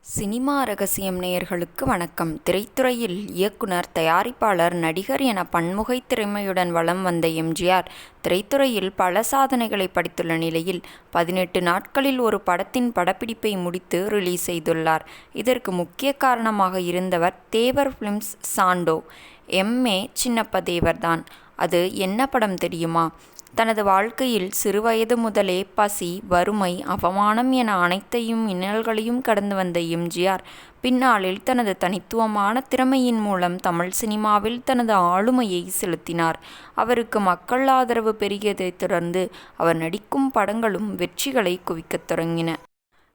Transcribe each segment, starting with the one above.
Cinema ரகசியம் நேயர்களுக்கு வணக்கம். திரைத்துறையில் இயக்குனர், தயாரிப்பாளர், நடிகர் என பன்முகை திறமையுடன் வலம் வந்த எம்ஜிஆர் திரைத்துறையில் பல சாதனைகளை படைத்துள்ள நிலையில் 18 நாட்களில் ஒரு படத்தின் படப்பிடிப்பை முடித்து ரிலீஸ் செய்துள்ளார். இதற்கு முக்கிய காரணமாக இருந்தவர் தேவர் பிலிம்ஸ் சாண்டோ எம்.ஏ. சின்னப்ப தேவர்தான். அது என்ன படம் தெரியுமா? தனது வாழ்க்கையில் சிறுவயது முதலே பசி, வறுமை, அவமானம் என அனைத்தையும் இன்னல்களையும் கடந்து வந்த எம்ஜிஆர் பின்னாளில் தனது தனித்துவமான திறமையின் மூலம் தமிழ் சினிமாவில் தனது ஆளுமையை செலுத்தினார். அவருக்கு மக்கள் ஆதரவு பெருகியதைத் தொடர்ந்து அவர் நடிக்கும் படங்களும் வெற்றிகளை குவிக்கத் தொடங்கின.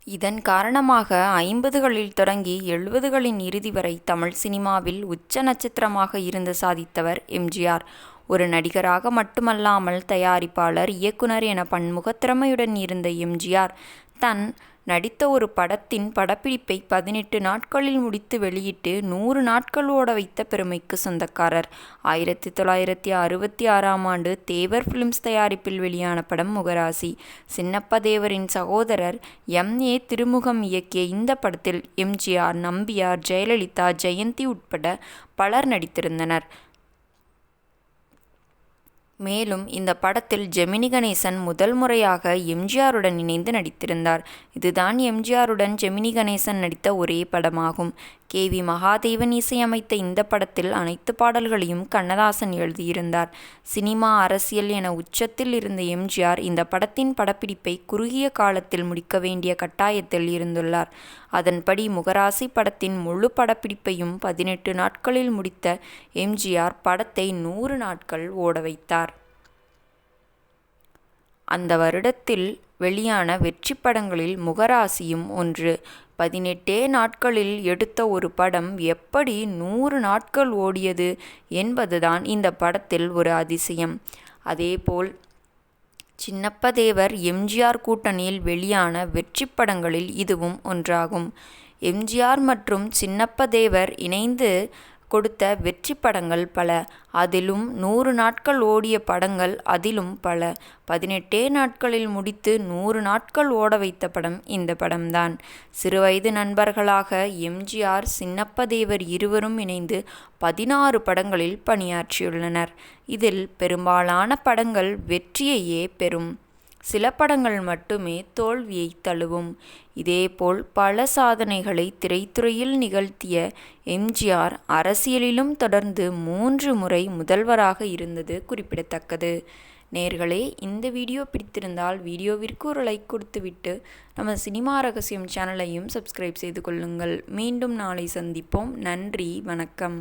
இதன் காரணமாக 50களில் தொடங்கி 70களின் இறுதி வரை தமிழ் சினிமாவில் உச்ச நட்சத்திரமாக இருந்து சாதித்தவர் எம்ஜிஆர். ஒரு நடிகராக மட்டுமல்லாமல் தயாரிப்பாளர், இயக்குனர் என பன்முக திறமையுடன் இருந்த எம்ஜிஆர் தன் நடித்த ஒரு படத்தின் படப்பிடிப்பை 18 நாட்களில் முடித்து வெளியிட்டு 100 நாட்கள் ஓட வைத்த பெருமைக்கு சொந்தக்காரர். 1966ஆம் ஆண்டு தேவர் பிலிம்ஸ் தயாரிப்பில் வெளியான படம் முகராசி. சின்னப்ப தேவரின் சகோதரர் எம்.ஏ. திருமுகம் இயக்கிய இந்த படத்தில் எம்ஜிஆர், நம்பியார், ஜெயலலிதா, ஜெயந்தி உட்பட பலர் நடித்திருந்தனர். மேலும் இந்த படத்தில் ஜெமினி கணேசன் முதல் முறையாக எம்ஜிஆருடன் இணைந்து நடித்திருந்தார். இதுதான் எம்ஜிஆருடன் ஜெமினி கணேசன் நடித்த ஒரே படமாகும். கே.வி. மகாதேவன் இசையமைத்த இந்த படத்தில் அனைத்து பாடல்களையும் கண்ணதாசன் எழுதியிருந்தார். சினிமா, அரசியல் என உச்சத்தில் இருந்த எம்ஜிஆர் இந்த படத்தின் படப்பிடிப்பை குறுகிய காலத்தில் முடிக்க வேண்டிய கட்டாயத்தில் இருந்துள்ளார். அதன்படி முகராசி படத்தின் முழு படப்பிடிப்பையும் 18 நாட்களில் முடித்த எம்ஜிஆர் படத்தை 100 நாட்கள் ஓட வைத்தார். அந்த வருடத்தில் வெளியான வெற்றி படங்களில் முகராசியும் ஒன்று. 18 நாட்களில் எடுத்த ஒரு படம் எப்படி 100 நாட்கள் ஓடியது என்பதுதான் இந்த படத்தில் ஒரு அதிசயம். அதேபோல் சின்னப்ப தேவர், எம்ஜிஆர் கூட்டணியில் வெளியான வெற்றி படங்களில் இதுவும் ஒன்றாகும். எம்ஜிஆர் மற்றும் சின்னப்ப தேவர் இணைந்து கொடுத்த வெற்றி படங்கள் பல. அதிலும் 100 நாட்கள் ஓடிய படங்கள் அதிலும் பல. 18 நாட்களில் முடித்து 100 நாட்கள் ஓட வைத்த படம் இந்த படம்தான். சிறுவயது நண்பர்களாக எம்ஜிஆர், சின்னப்ப தேவர் இருவரும் இணைந்து 16 படங்களில் பணியாற்றியுள்ளனர். இதில் பெரும்பாலான படங்கள் வெற்றியையே பெறும். சில படங்கள் மட்டுமே தோல்வியை தழுவும். இதேபோல் பல சாதனைகளை திரைத்துறையில் நிகழ்த்திய எம்ஜிஆர் அரசியலிலும் தொடர்ந்து 3 முறை முதல்வராக இருந்தது குறிப்பிடத்தக்கது. நேயர்களே, இந்த வீடியோ பிடித்திருந்தால் வீடியோவிற்கு ஒரு லைக் கொடுத்துவிட்டு நம்ம சினிமா ரகசியம் சேனலையும் சப்ஸ்கிரைப் செய்து கொள்ளுங்கள். மீண்டும் நாளை சந்திப்போம். நன்றி, வணக்கம்.